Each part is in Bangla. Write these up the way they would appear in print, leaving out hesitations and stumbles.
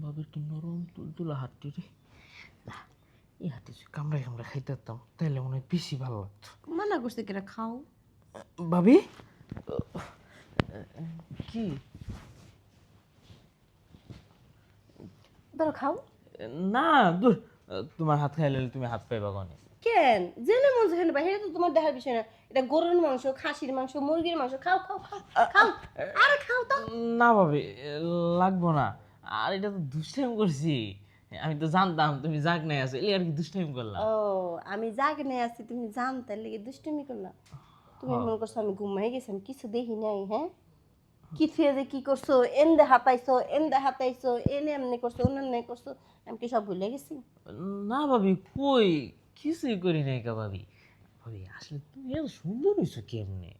বাবার কি নরম তুলতুলা হাতটি রে। না, এই হাতটি কামড়ায় কামড়ায় খাইতে পারতাম তাহলে মনে হয় বেশি ভালো লাগতো। মানা করছে কেনা খাও। ভাবি কি ধরো খাও। না, দূর, তোমার হাত খাইলে তুমি হাত পাইবা কনে। কেন জেনে মন যেখানে বাইরে তো তোমার দেখার বিষয় না। এটা গরুর মাংস, খাসির মাংস, মুরগির মাংস। খাও খাও খাও খাও। আরে খাও তো। না ভাবি, লাগবো না। আর এটা তো দুষ্টাইম করছি, আমি তো জানতাম তুমি জাগ নাই আছো, এই আর কি দুষ্টাইম করলাম। ও আমি জাগনে আছি তুমি জানতে লেগে দুষ্টুমি করলা। তুমি মনে করছো আমি ঘুমাই গেছি, আমি কিছু দেখি নাই। হ্যাঁ কিছু যে কি করছো, এন্দে হাতাইছো এনে এমনি করছো অন্য করছো, আমি কি সব ভুলে গেছি? না ভাবি, কই কিছুই করি নাই কা ভাবি। ভাবি আসলে তুমি এত সুন্দর হয়েছো কেমনে?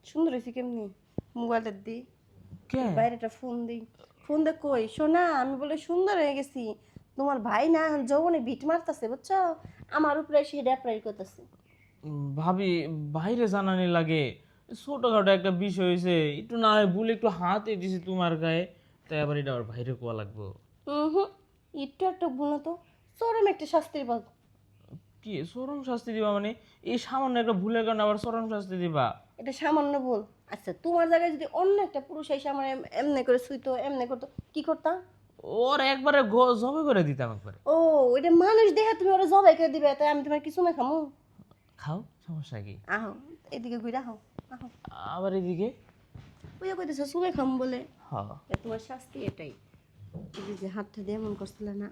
সুন্দর হয়েছি কেমনি? মোবাইলটা দি, কে? বাইরেটা ফোন দিই। ফোন দে কই শোনা, আমি বলে সুন্দর হয়ে গেছি। তোমার ভাই না যৌবনে ভিট মারতেছে বুঝছো, আমার উপরে এসে ড্যাপড়াই করতেছে। ভাবি বাইরে জানানি লাগে, ছোটখাটো একটা বিষয় হয়েছে, একটু না হয় ভুলে একটু হাতে দিছি তোমার গায়ে, তাই আবার এটা আবার বাইরে কোয়া লাগবো? হুম, একটু একটা ভুল না তো চরম একটা শাস্তির বাদ। কি চরম শাস্তি দিবা মানে? এই সামান্য একটা ভুলের কারণে আবার চরম শাস্তি দিবা? এটা সামান্য ভুল। আচ্ছা তোমার জায়গায় যদি অন্য একটা পুরুষ এসে আমার এমনি করে শুইতো এমনি করতো, কি করতাম? ওর একবারে জবে করে দিতাম একবারে। ও এটা মানুষ দেখে তুমি ওরা জবাই করে দিবে, তাই আমি তোমার কিছু না খামু? খাও, সমস্যা কি? আহো এদিকে ঘুরে আহো। আহো আবার এদিকে? ওই যে কইতেছো চুলে খাম বলে। হ্যাঁ। তোমার শাস্তি এটাই। এই যে হাতটা দিয়ে এমন করছিল না,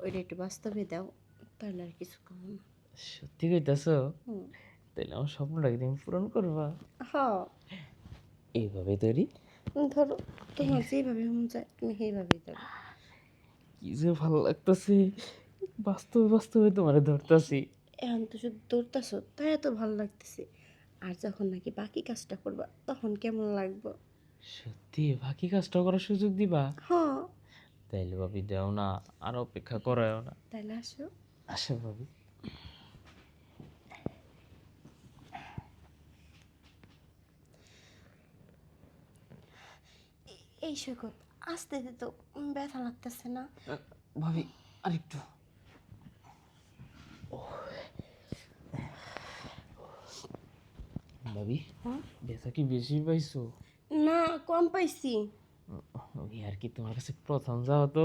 ওইটা একটু বাস্তবে দাও, তাহলে আর কিছু কম না। সত্যি কইতাছো? হুম। তাহলে আমার স্বপ্নটাকে তুমি পূরণ করবা? হ্যাঁ এইভাবে তৈরি? ধরো তোমার যেভাবে মন চায় তুমি সেইভাবেই ধরো। কি যে ভালো লাগতেছে, বাস্তবে বাস্তবে তোমারে ধরতাছি। এখন তো শুধু দৌড়তাছো তাই এত ভালো লাগতেছে, আর যখন নাকি বাকি কাজটা করবা তখন কেমন লাগবে? সত্যি বাকি কাজটা করার সুযোগ দিবা? হ্যাঁ তাইলে ভাবি দেও না, আর অপেক্ষা করায়ও না। তাইলে আসো। আসে ভাবি। এই সৈকত আস্তে দে তো, ব্যথা লাগতেছে না? ভাবি আরেকটু। ভাবি ব্যথা কি বেশি পাইছো? না কম পাইছি। ওই আর কি, তোমার কাছে প্রথম যাওয়া তো,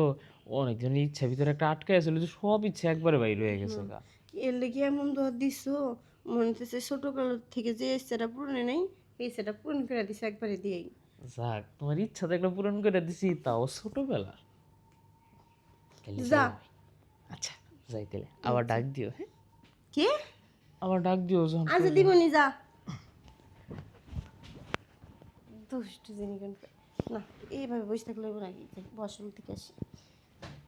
অনেকজনের ইচ্ছা ভিতরে একটা আটকে আছিল, যে সব ইচ্ছা একবারে বাইর হয়ে গেছে গা। এর লেগে এমন দর দিছো, মনে হচ্ছে ছোটকাল থেকে যে ইচ্ছাটা পূরণে নেই এই ইচ্ছাটা পূরণ করে দিছে একবারে দিয়েই। যাক, তোমার ইচ্ছা তো একটা পূরণ করে দিছি, তাও ছোটবেলার। তাহলে যা। যাই আমি। আচ্ছা যাই তাহলে, আবার ডাক দিও। হ্যাঁ, কে? আবার ডাক দিও যখন আজ প্রয়োজন। দিবনি যা। দুষ্টু জিনিস না, এইভাবে বসে থাকলে নাকি বসল থেকে আসি।